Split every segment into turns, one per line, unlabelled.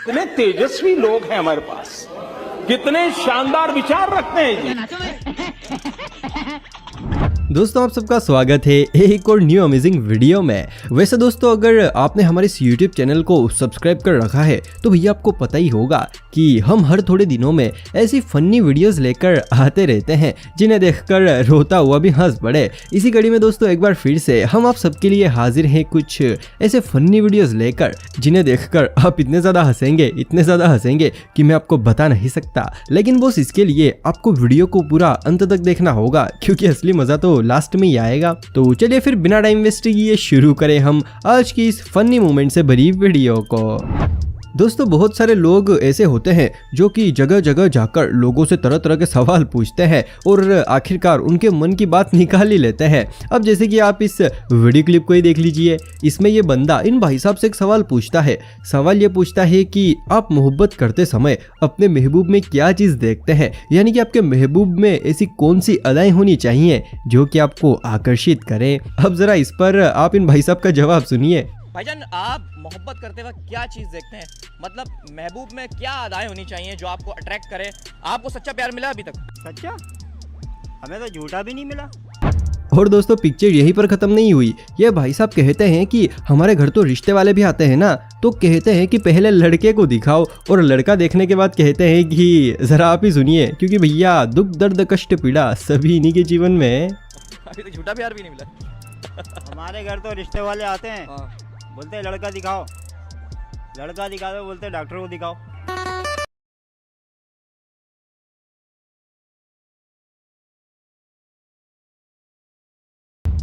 कितने तेजस्वी लोग हैं हमारे पास, कितने शानदार विचार रखते हैं जी।
दोस्तों आप सबका स्वागत है एक और न्यू अमेजिंग वीडियो में। वैसे दोस्तों अगर आपने हमारे इस YouTube चैनल को सब्सक्राइब कर रखा है तो भैया आपको पता ही होगा कि हम हर थोड़े दिनों में ऐसी फन्नी वीडियोस लेकर आते रहते हैं जिन्हें देखकर रोता हुआ भी हंस पड़े। इसी कड़ी में दोस्तों एक बार फिर से हम आप सबके लिए हाजिर हैं कुछ ऐसे फन्नी वीडियोस लेकर जिन्हें देखकर आप इतने ज़्यादा हंसेंगे कि मैं आपको बता नहीं सकता। लेकिन बॉस इसके लिए आपको वीडियो को पूरा अंत तक देखना होगा क्योंकि असली मज़ा तो लास्ट में ही आएगा। तो चलिए फिर बिना टाइम वेस्ट किए शुरू करें हम आज की इस फनी मोमेंट से भरी वीडियो को। दोस्तों बहुत सारे लोग ऐसे होते हैं जो कि जगह जगह जाकर लोगों से तरह तरह के सवाल पूछते हैं और आखिरकार उनके मन की बात निकाल ही लेते हैं। अब जैसे कि आप इस वीडियो क्लिप को ही देख लीजिए, इसमें ये बंदा इन भाई साहब से एक सवाल पूछता है। सवाल ये पूछता है कि आप मोहब्बत करते समय अपने महबूब में क्या चीज़ देखते हैं, यानी कि आपके महबूब में ऐसी कौन सी अदाएं होनी चाहिए जो कि आपको आकर्षित करें। अब जरा इस पर आप इन भाई साहब का जवाब सुनिए।
भाईजान आप मोहब्बत करते वक्त क्या चीज़ देखते हैं, मतलब महबूब में क्या अदाएं होनी चाहिए जो आपको अट्रैक्ट करे। आपको सच्चा प्यार मिला अभी तक?
सच्चा? हमें तो झूठा भी नहीं मिला।
और दोस्तों पिक्चर यहीं पर खत्म नहीं हुई। ये भाई साहब कहते हैं कि हमारे घर तो रिश्ते वाले भी आते हैं ना, तो कहते हैं कि पहले लड़के को दिखाओ और लड़का देखने के बाद कहते हैं कि जरा आप ही सुनिए क्योंकि भैया दुख दर्द कष्ट पीड़ा सभी इन्हीं के जीवन में।
अभी तक झूठा प्यार भी नहीं मिला।
हमारे घर तो रिश्ते वाले आते हैं, बोलते हैं लड़का दिखाओ, लड़का दिखा दो, बोलते हैं डॉक्टर को दिखाओ।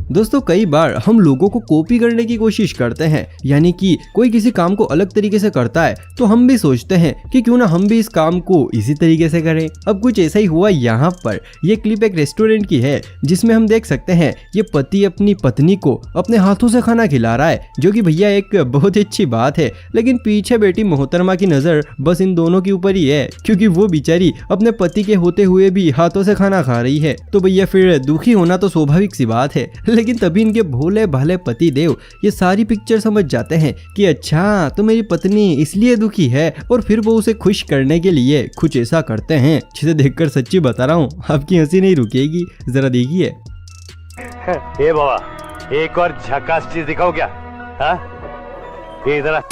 दोस्तों कई बार हम लोगों को कॉपी करने की कोशिश करते हैं, यानी कि कोई किसी काम को अलग तरीके से करता है तो हम भी सोचते हैं कि क्यों ना हम भी इस काम को इसी तरीके से करें। अब कुछ ऐसा ही हुआ यहाँ पर। ये क्लिप एक रेस्टोरेंट की है जिसमें हम देख सकते हैं ये पति अपनी पत्नी को अपने हाथों से खाना खिला रहा है, जो कि भैया एक बहुत ही अच्छी बात है। लेकिन पीछे बेटी मोहतरमा की नज़र बस इन दोनों के ऊपर ही है क्योंकि वो बेचारी अपने पति के होते हुए भी हाथों से खाना खा रही है। तो भैया फिर दुखी होना तो स्वाभाविक सी बात है, लेकिन तभी इनके भोले भाले पति देव ये सारी पिक्चर समझ जाते हैं कि अच्छा तो मेरी पत्नी इसलिए दुखी है, और फिर वो उसे खुश करने के लिए कुछ ऐसा करते हैं जिसे देखकर सच्ची बता रहा हूँ आपकी हंसी नहीं रुकेगी। जरा देखिए।
ए बाबा एक और झकास चीज दिखाओ क्या? हाँ ये जरा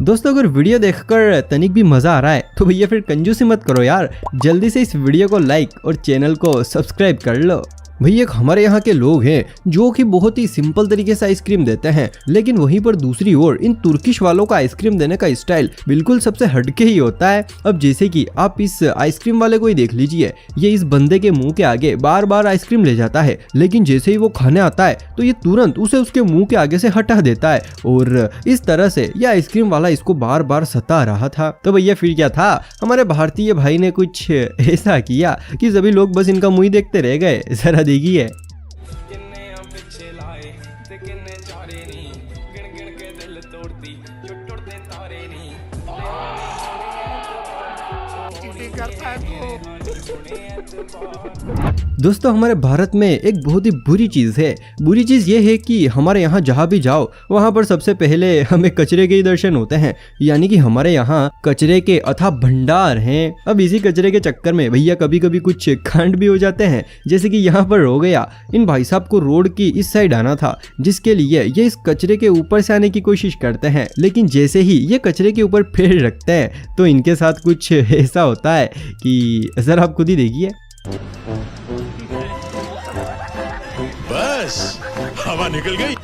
दोस्तों अगर वीडियो देखकर तनिक भी मजा आ रहा है तो भैया फिर कंजूसी मत करो यार, जल्दी से इस वीडियो को लाइक और चैनल को सब्सक्राइब कर लो। भैया हमारे यहाँ के लोग हैं जो कि बहुत ही सिंपल तरीके से आइसक्रीम देते हैं, लेकिन वहीं पर दूसरी ओर इन तुर्किश वालों का आइसक्रीम देने का स्टाइल बिल्कुल सबसे हटके ही होता है। अब जैसे कि आप इस आइसक्रीम वाले को ही देख लीजिए, ये इस बंदे के मुंह के आगे बार बार आइसक्रीम ले जाता है, लेकिन जैसे ही वो खाने आता है तो ये तुरंत उसे उसके मुंह के आगे से हटा देता है, और इस तरह से यह आइसक्रीम वाला इसको बार बार सता रहा था। तो भैया फिर क्या था, हमारे भारतीय भाई ने कुछ ऐसा किया कि सभी लोग बस इनका मुंह ही देखते रह गए। जरा देखिए। दोस्तों हमारे भारत में एक बहुत ही बुरी चीज़ है। बुरी चीज़ ये है कि हमारे यहाँ जहाँ भी जाओ वहाँ पर सबसे पहले हमें कचरे के ही दर्शन होते हैं, यानी कि हमारे यहाँ कचरे के अथाह भंडार हैं। अब इसी कचरे के चक्कर में भैया कभी कभी कुछ कांड भी हो जाते हैं, जैसे कि यहाँ पर हो गया। इन भाई साहब को रोड की इस साइड आना था, जिसके लिए ये इस कचरे के ऊपर से आने की कोशिश करते हैं, लेकिन जैसे ही ये कचरे के ऊपर पैर रखते हैं तो इनके साथ कुछ ऐसा होता है कि जरा आप खुद ही देखिए।
बस हवा निकल गई।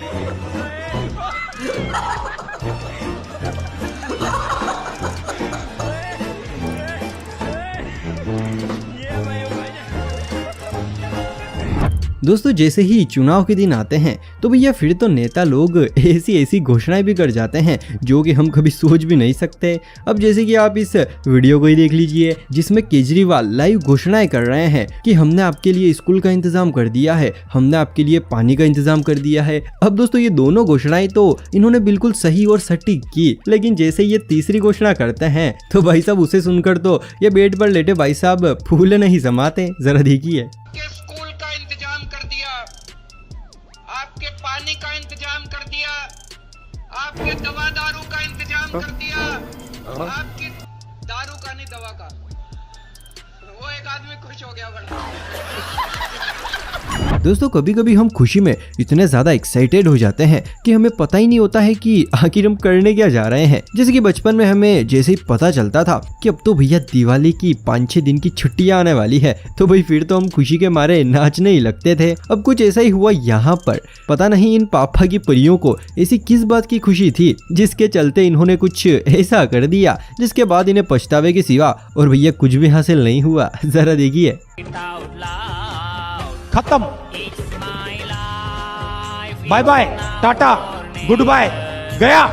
दोस्तों जैसे ही चुनाव के दिन आते हैं तो भैया फिर तो नेता लोग ऐसी घोषणाएं भी कर जाते हैं जो कि हम कभी सोच भी नहीं सकते। अब जैसे कि आप इस वीडियो को ही देख लीजिए जिसमें केजरीवाल लाइव घोषणाएं कर रहे हैं कि हमने आपके लिए स्कूल का इंतजाम कर दिया है, हमने आपके लिए पानी का इंतजाम कर दिया है। अब दोस्तों ये दोनों घोषणाएं तो इन्होंने बिल्कुल सही और सटीक की, लेकिन जैसे ये तीसरी घोषणा करते हैं तो भाई साहब उसे सुनकर तो ये बेड पर लेटे भाई साहब फूल नहीं समाते। जरा देखिए।
आपके स्कूल का इंतजाम कर दिया, आपके पानी का इंतजाम कर दिया, आपके दवा दारू का इंतजाम कर दिया, आपकी दारू का नहीं दवा का। वो एक आदमी खुश हो गया बड़ा।
दोस्तों कभी कभी हम खुशी में इतने ज्यादा एक्साइटेड हो जाते हैं कि हमें पता ही नहीं होता है कि आखिर हम करने क्या जा रहे हैं। जैसे कि बचपन में हमें जैसे ही पता चलता था कि अब तो भैया दिवाली की 5-6 दिन की छुट्टियां आने वाली है तो भाई फिर तो हम खुशी के मारे नाचने ही लगते थे। अब कुछ ऐसा ही हुआ यहाँ पर। पता नहीं इन पापा की परियों को ऐसी किस बात की खुशी थी जिसके चलते इन्होंने कुछ ऐसा कर दिया जिसके बाद इन्हें पछतावे के सिवा और भैया कुछ भी हासिल नहीं हुआ। जरा देखिए।
खत्म, bye bye, tata, goodbye, गया।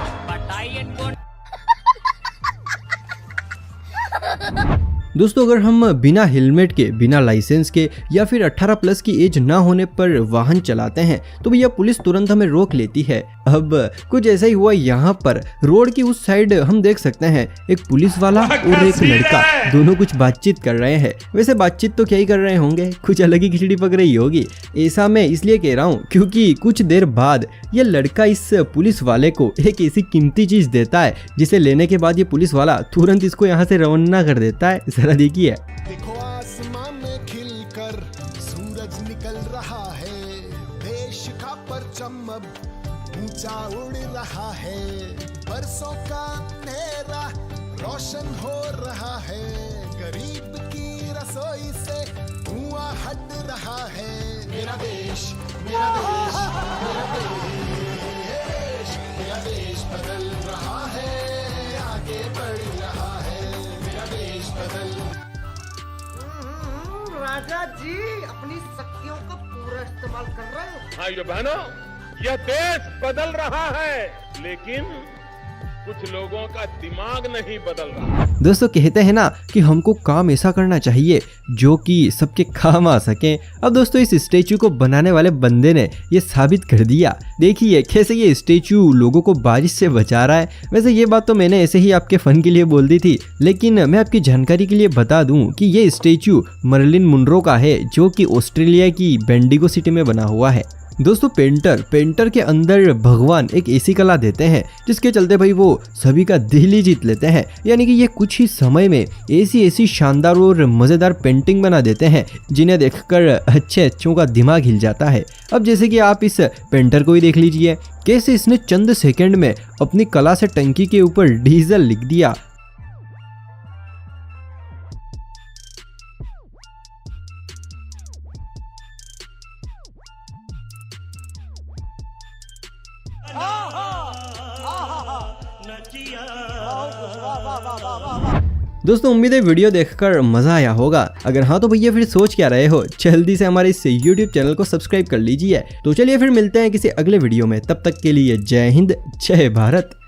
दोस्तों अगर हम बिना हेलमेट के, बिना लाइसेंस के या फिर 18 प्लस की एज ना होने पर वाहन चलाते हैं तो भैया पुलिस तुरंत हमें रोक लेती है। अब कुछ ऐसा ही हुआ यहाँ पर। रोड की उस साइड हम देख सकते हैं एक पुलिस वाला और एक लड़का दोनों कुछ बातचीत कर रहे हैं। वैसे बातचीत तो क्या ही कर रहे होंगे, कुछ अलग ही खिचड़ी पक रही होगी। ऐसा मैं इसलिए कह रहा हूँ क्योंकि कुछ देर बाद ये लड़का इस पुलिस वाले को एक ऐसी कीमती चीज देता है जिसे लेने के बाद ये पुलिस वाला तुरंत इसको यहाँ से रवाना कर देता है। जरा देखिए।
देखो आसमान में खिलकर सूरज निकल रहा है, देश का परचम अब ऊंचा उड़ रहा है, बरसों का अंधेरा रोशन हो रहा है, गरीब की रसोई से धुआं हट रहा है। मेरा देश, मेरा देश, मेरा देश, मेरा देश बदल रहा है, आगे बढ़ रहा है, मेरा देश बदल।
राजा जी अपनी शक्तियों का पूरा इस्तेमाल कर रहे हो।
भाइयों बहनों, यह देश बदल रहा है लेकिन कुछ लोगों का दिमाग नहीं बदल रहा।
दोस्तों कहते हैं ना कि हमको काम ऐसा करना चाहिए जो कि सबके काम आ सके। अब दोस्तों इस स्टेचू को बनाने वाले बंदे ने ये साबित कर दिया। देखिए कैसे ये स्टेचू लोगों को बारिश से बचा रहा है। वैसे ये बात तो मैंने ऐसे ही आपके फन के लिए बोल दी थी, लेकिन मैं आपकी जानकारी के लिए बता दूं कि ये स्टेचू मर्लिन मुनरो का है जो कि ऑस्ट्रेलिया की बेंडिगो सिटी में बना हुआ है। दोस्तों पेंटर के अंदर भगवान एक ऐसी कला देते हैं जिसके चलते भाई वो सभी का दिल ही जीत लेते हैं। यानी कि ये कुछ ही समय में ऐसी शानदार और मज़ेदार पेंटिंग बना देते हैं जिन्हें देखकर अच्छों का दिमाग हिल जाता है। अब जैसे कि आप इस पेंटर को ही देख लीजिए कैसे इसने चंद सेकंड में अपनी कला से टंकी के ऊपर डीजल लिख दिया। दोस्तों उम्मीद है वीडियो देखकर मजा आया होगा। अगर हाँ तो भैया फिर सोच क्या रहे हो, जल्दी से हमारे इस YouTube चैनल को सब्सक्राइब कर लीजिए। तो चलिए फिर मिलते हैं किसी अगले वीडियो में, तब तक के लिए जय हिंद, जय भारत।